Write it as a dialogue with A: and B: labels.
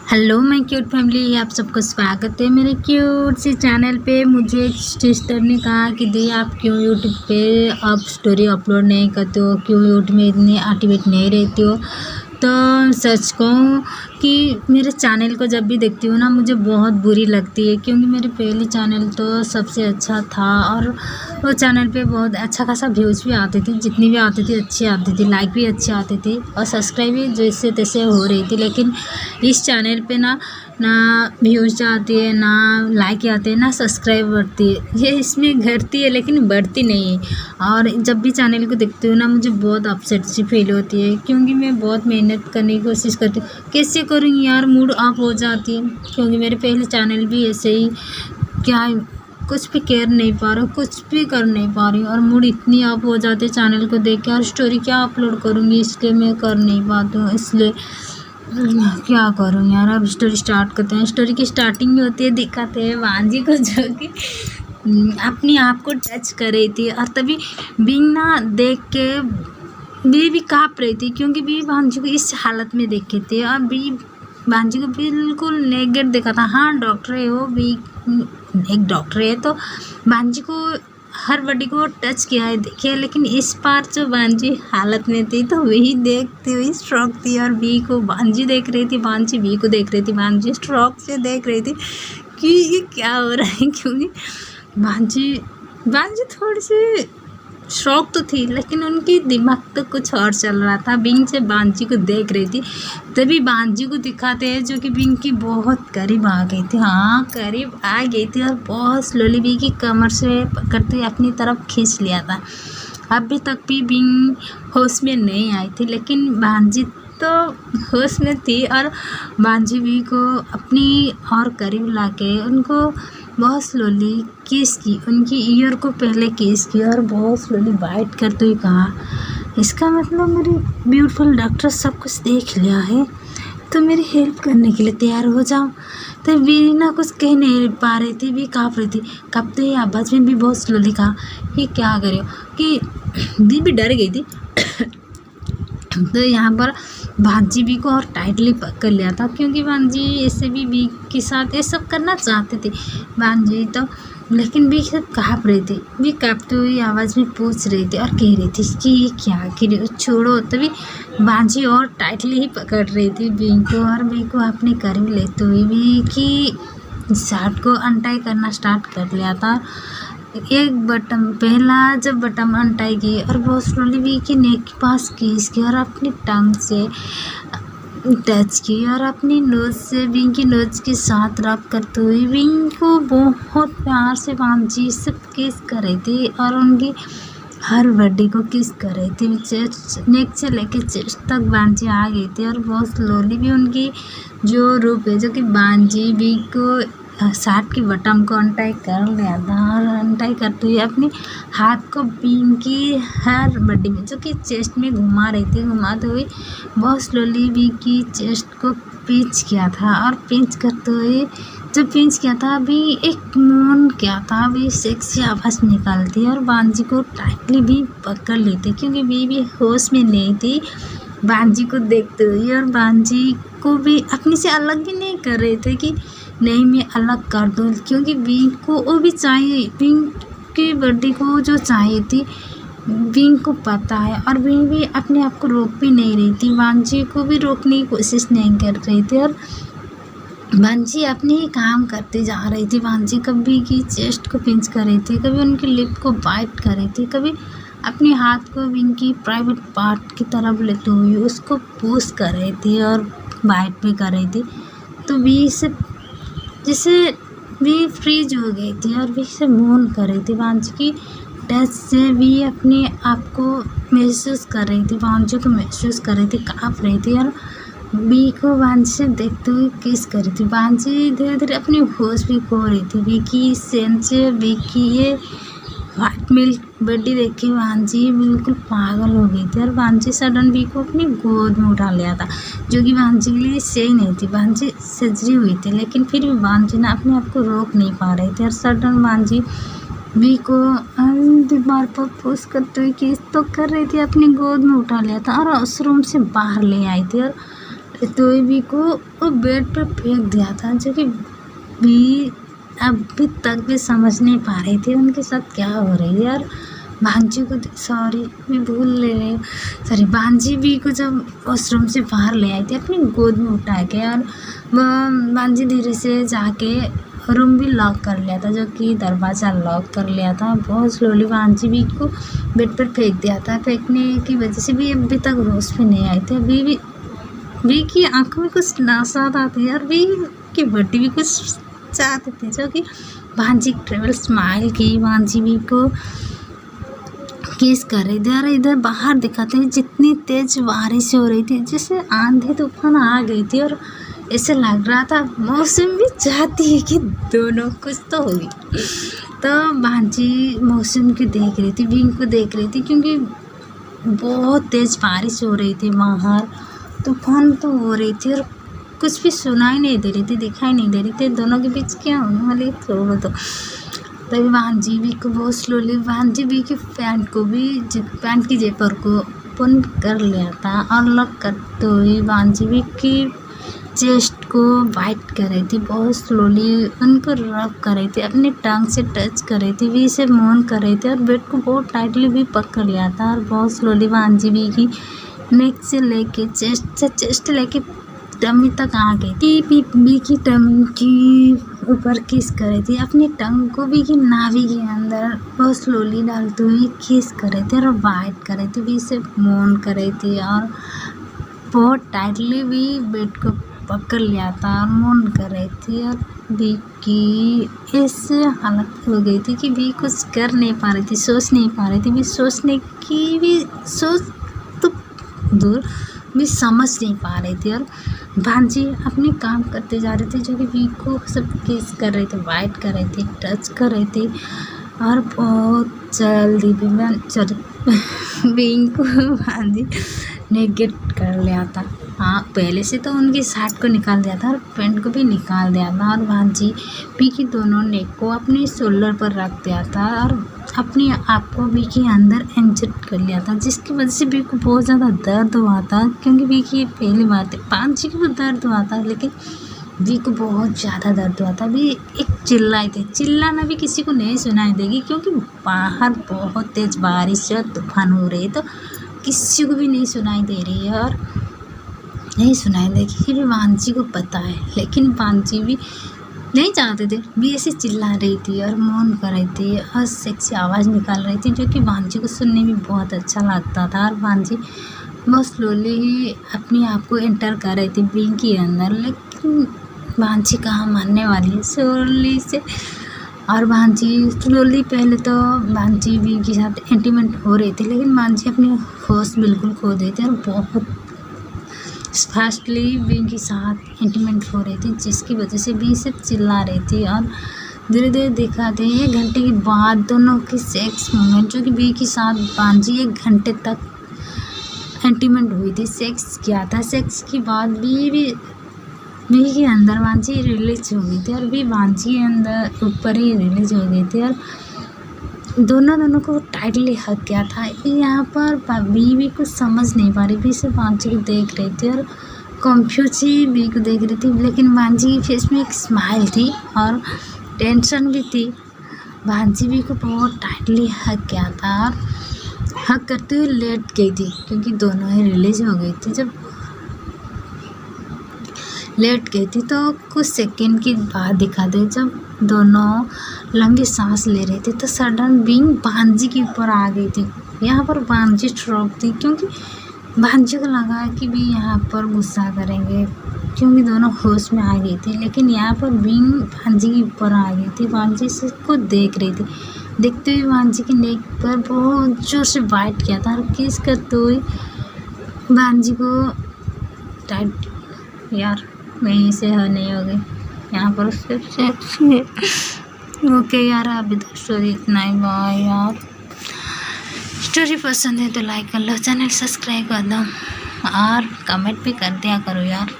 A: Hello my cute family, आप सबको स्वागत है मेरे क्यूट सी चैनल पे। मुझे एक सिस्टर ने कहा कि दी आप क्यों यूट्यूब पे आप स्टोरी अपलोड नहीं करते हो, क्यों यूट्यूब में इतनी एक्टिवेट नहीं रहती हो। तो सच कहूँ कि मेरे चैनल को जब भी देखती हूँ ना मुझे बहुत बुरी लगती है, क्योंकि मेरे पहले चैनल तो सबसे अच्छा था और वो चैनल पे बहुत अच्छा खासा व्यूज़ भी आते थे, जितनी भी आती थी अच्छी आती थी, लाइक भी अच्छे आते थे और सब्सक्राइब भी जैसे तैसे हो रही थी। लेकिन इस चैनल पे ना व्यूज़ आती है, ना लाइक आते हैं, ना सब्सक्राइब बढ़ती है। ये इसमें घटती है लेकिन बढ़ती नहीं है। और जब भी चैनल को देखती हूँ ना मुझे बहुत अपसेट सी फील होती है, क्योंकि मैं बहुत मेहनत करने की कोशिश करती हूँ। कैसे करूँ यार, मूड ऑफ हो जाती है, क्योंकि मेरे पहले चैनल भी ऐसे ही क्या कुछ भी केयर नहीं पा रहा हूँ, कुछ भी कर नहीं पा रही हूँ और मूड इतनी ऑफ हो जाती है चैनल को देख के। और स्टोरी क्या अपलोड करूँगी, इसलिए मैं कर नहीं पाती हूँ। इसलिए क्या करूँ यार। अब स्टोरी स्टार्ट करते हैं। स्टोरी की स्टार्टिंग में होती है, दिखाते हैं वांजी को जो कि अपने आप को टच कर रही थी और तभी बिंग ना देख के भी काँप रही थी, क्योंकि भी वांजी को इस हालत में देखे थे और भी वांजी को बिल्कुल नेगेट देखा था। हाँ डॉक्टर है वो भी, एक डॉक्टर है तो वांजी को हर बॉडी को टच किया है देखिए। लेकिन इस बार जो वांजी हालत में थी तो वही देखते हुए स्ट्रोक थी और बी को वांजी देख रही थी, वांजी बी को देख रही थी, वांजी स्ट्रोक से देख रही थी कि ये क्या हो रहा है। क्योंकि वांजी वांजी थोड़ी सी शौक तो थी लेकिन उनकी दिमाग तो कुछ और चल रहा था। बिंग से बांजी को देख रही थी, तभी बांजी को दिखाते हैं जो कि बिंग की बहुत करीब आ गई थी। हाँ करीब आ गई थी और बहुत स्लोली बिंग की कमर से पकड़ते अपनी तरफ खींच लिया था। अभी तक भी बिंग होश में नहीं आई थी, लेकिन बांजी तो होश में थी और बांजी भी को अपनी और करीब लाके उनको बहुत स्लोली किस की, उनकी ईयर को पहले किस की और बहुत स्लोली बाइट करते हुए कहा, इसका मतलब मेरी ब्यूटीफुल डॉक्टर सब कुछ देख लिया है तो मेरी हेल्प करने के लिए तैयार हो जाओ। तो वीना कुछ कह नहीं पा रही थी, भी काँप रही थी। काँपते ही आवाज़ में भी बहुत स्लोली कहा, ये क्या करे हो, कि दी भी डर गई थी। तो यहाँ पर भांजी बी को और टाइटली पकड़ लिया था, क्योंकि भांजी ऐसे भी बी के साथ ये सब करना चाहते थे भांजी तो। लेकिन बी सब काँप रही थी, बी काँपते हुई आवाज़ में पूछ रही थी और कह रही थी कि ये क्या कि छोड़ो। तभी भांजी और टाइटली ही पकड़ रही थी बी को और बी को अपने करीब लेते हुए भी कि शर्ट को अनटाई करना स्टार्ट कर लिया था। एक बटन पहला जब बटन अनटाई और बहुत स्लोली भी की नेक के पास किस की और अपनी टंग से टच की और अपनी नोज से विंग की नोज के साथ रब करते हुए विंग को बहुत प्यार से वांजी सब किस कर रही थी और उनकी हर बॉडी को किस कर रही थी। चेस्ट नेक से लेके चेस्ट तक वांजी आ गई थी और बहुत स्लोली भी उनकी जो रूप है जो कि वांजी भी को शर्ट की बटन को अनटाई कर लिया था और अनटाई करते हुए अपने हाथ को बिंग की हर बॉडी में जो कि चेस्ट में घुमा रही थी, घुमाते हुए बहुत स्लोली बिंग की चेस्ट को पिंच किया था। और पिंच करते हुए जब पिंच किया था अभी एक मोन किया था, अभी सेक्सी आवाज़ निकालती और बांजी को टाइटली भी पकड़ लेती, क्योंकि भी होश में नहीं थी बांजी को देखते हुए। और बांजी को भी अपने से अलग भी नहीं कर रहे थे कि नहीं मैं अलग कर दूँ, क्योंकि बिंग को वो भी चाहिए, बिंग की बॉडी को जो चाहिए थी बिंग को पता है। और बिंग भी अपने आप को रोक भी नहीं रही थी, वांजी को भी रोकने की कोशिश नहीं कर रही थी और वांजी अपने ही काम करती जा रही थी। वांजी कभी की चेस्ट को पिंच कर रही थी, कभी उनकी लिप को बाइट कर रही थी, कभी अपने हाथ को बिंग की प्राइवेट पार्ट की तरफ लेते हुए उसको पुश कर रही थी और बाइट भी कर रही थी। तो बी से जिसे भी फ्रीज हो गई थी और भी से मोन कर रही थी। वांजी की टच से भी अपने आप को महसूस कर रही थी, वांजी को महसूस कर रही थी, काँप रही थी और बी को वांजी से देखते हुए किस कर रही थी। वांजी धीरे धीरे अपनी होश भी खो रही थी। बी की सेंस से बी की ये वाइट मिल्क बॉडी देख के वांजी बिल्कुल पागल हो गई थी और वांजी सडन बी को अपनी गोद में उठा लिया था, जो कि वांजी के लिए सही नहीं थी। वांजी सजरी हुई थी लेकिन फिर भी वांजी ना अपने आप को रोक नहीं पा रही थी और सडन वांजी बी को दीवार पर पुश करते हुए किस तो कर रही थी, अपनी गोद में उठा लिया था और उस रूम से बाहर ले आई थी और तो बी को वो बेड पर फेंक दिया था, जो कि बी अभी तक भी समझ नहीं पा रही थी उनके साथ क्या हो रही है। और भांजी को, सॉरी मैं भूल ले रही हूँ, सॉरी, भांजी बी को जब वॉशरूम से बाहर ले आई थी अपनी गोद में उठा के, और भांजी धीरे से जाके रूम भी लॉक कर लिया था, जो कि दरवाज़ा लॉक कर लिया था। बहुत स्लोली भांजी बी को बेड पर फेंक दिया था। फेंकने की वजह से भी अभी तक होश में नहीं आई थी। अभी भी बी की आंखों में कुछ नशा थे और बी की बॉडी भी कुछ चाहते थे, जो कि भांजी ट्रेवल स्माइल की भांजी बी को किस कर रही थी। और इधर बाहर दिखाते हैं जितनी तेज बारिश हो रही थी, जैसे आंधी तूफान आ गई थी, और ऐसे लग रहा था मौसम भी चाहती है कि दोनों कुछ तो होगी। तो भांजी मौसम को देख रही थी, विंग को देख रही थी, क्योंकि बहुत तेज बारिश हो रही थी, बाहर तूफान तो हो रही थी और कुछ भी सुनाई नहीं दे रही थी, दिखाई नहीं दे रही थी दोनों के बीच क्या होने वाली छोड़ो। तो तभी भांजी बी को बहुत स्लोली भांजी बी के पैंट की जेपर को ओपन कर लिया था, और लॉक करते हुए भांजी बी की चेस्ट को बाइट कर रही थी, बहुत स्लोली उनको रब कर रही थी, अपनी टंग से टच कर रही थी, भी से मोन कर रही थी, और बेड को बहुत टाइटली भी पकड़ लिया था। और बहुत स्लोली भांजी बी की नेक से लेके चेस्ट लेके टमी तक आ गई थी। बी की टमी की ऊपर किस कर रही थी, अपनी टंग को बी की नाभि के अंदर बहुत स्लोली डालते हुए किस कर रही थी और बाइट कर रही थी, बी से मोन कर रही थी, और बहुत टाइटली भी बेड को पकड़ लिया था और मोन कर रही थी। और बी की ऐसे हालत हो गई थी कि बी कुछ कर नहीं पा रही थी, सोच नहीं पा रही थी, भी सोचने की भी सोच तो दूर भी समझ नहीं पा रही थी। और भांजी अपने काम करते जा रही थी, जो कि बी को सब किस कर रही थी, वाइट कर रही थी, टच कर रही थी, और बहुत जल्दी भी बींग को भांजी नेगेट कर लिया था। हाँ, पहले से तो उनकी शर्ट को निकाल दिया था और पैंट को भी निकाल दिया था, और भांजी बी की दोनों नेक को अपने शोल्डर पर रख दिया था, और अपने आप को बी के अंदर इंजर्ड कर लिया था, जिसकी वजह से बी को बहुत ज़्यादा दर्द हुआ था। क्योंकि बी की पहली बात है, भांजी को दर्द हुआ था, लेकिन बी को बहुत ज़्यादा दर्द हुआ था। बी एक चिल्लाई थी, चिल्लाना भी किसी को नहीं सुनाई देगी, क्योंकि बाहर बहुत तेज़ बारिश और तूफान हो रही है, तो किसी को भी नहीं सुनाई दे रही है, और नहीं सुनाई देगी, कि भी भांजी को पता है। लेकिन भांजी भी नहीं चाहते थे, भी ऐसे चिल्ला रही थी और मौन कर रही थी और सेक्सी आवाज़ निकाल रही थी, जो कि भांजी को सुनने में बहुत अच्छा लगता था। और भांजी बहुत स्लोली ही अपने आप को एंटर कर रही थी विंग के अंदर, लेकिन भांजी कहाँ मानने वाली है स्लोली से। और भांजी स्लोली, पहले तो भांजी विंग के साथ इंटीमेट हो रही थी, लेकिन भांजी अपनी होश बिल्कुल खो दी थी और बहुत फास्टली विंग के साथ इंटीमेट हो रही थी, जिसकी वजह से भी सिर्फ चिल्ला रही थी। और धीरे धीरे दिखाते हैं 1 घंटे के बाद दोनों की सेक्स मोमेंट, जो कि बी के साथ भांजी 1 घंटे तक इंटीमेट हुई थी, सेक्स किया था। सेक्स के बाद बी के अंदर भांजी रिलीज हो गई थी, और बी भांजी के अंदर ऊपर ही रिलीज हो गई थी, और दोनों को टाइटली हक किया था। यहाँ पर बी कुछ समझ नहीं पा रही, बी सिर्फ भांजी को देख रही थी और कंफ्यूज ही बी को देख रही थी, लेकिन भांजी के फेस में एक स्माइल थी और टेंशन भी थी। भांजी बी को बहुत टाइटली हक किया था और हक करते हुए लेट गई थी, क्योंकि दोनों ही रिलीज हो गई थी। जब लेट गई थी तो कुछ सेकंड के बाद दिखाते, जब दोनों लंबी सांस ले रहे थे, तो सडन विंग भांजी के ऊपर आ गई थी। यहाँ पर भांजी शॉक थी, क्योंकि भांजी को लगा कि भी यहाँ पर गुस्सा करेंगे, क्योंकि दोनों होश में आ गई थी। लेकिन यहाँ पर विंग भांजी के ऊपर आ गई थी, भांजी से को देख रही थी। देखते हुए भांजी के नेक पर बहुत जोर से बाइट किया था और किस करते हुए भांजी को टाइट, यार वहीं से नहीं हो गई यहाँ पर उसके सेक्सी। ओके यार, अभी तो स्टोरी इतना ही, बाय यार। स्टोरी पसंद है तो लाइक कर लो, चैनल सब्सक्राइब कर दो और कमेंट भी कर दिया करो यार।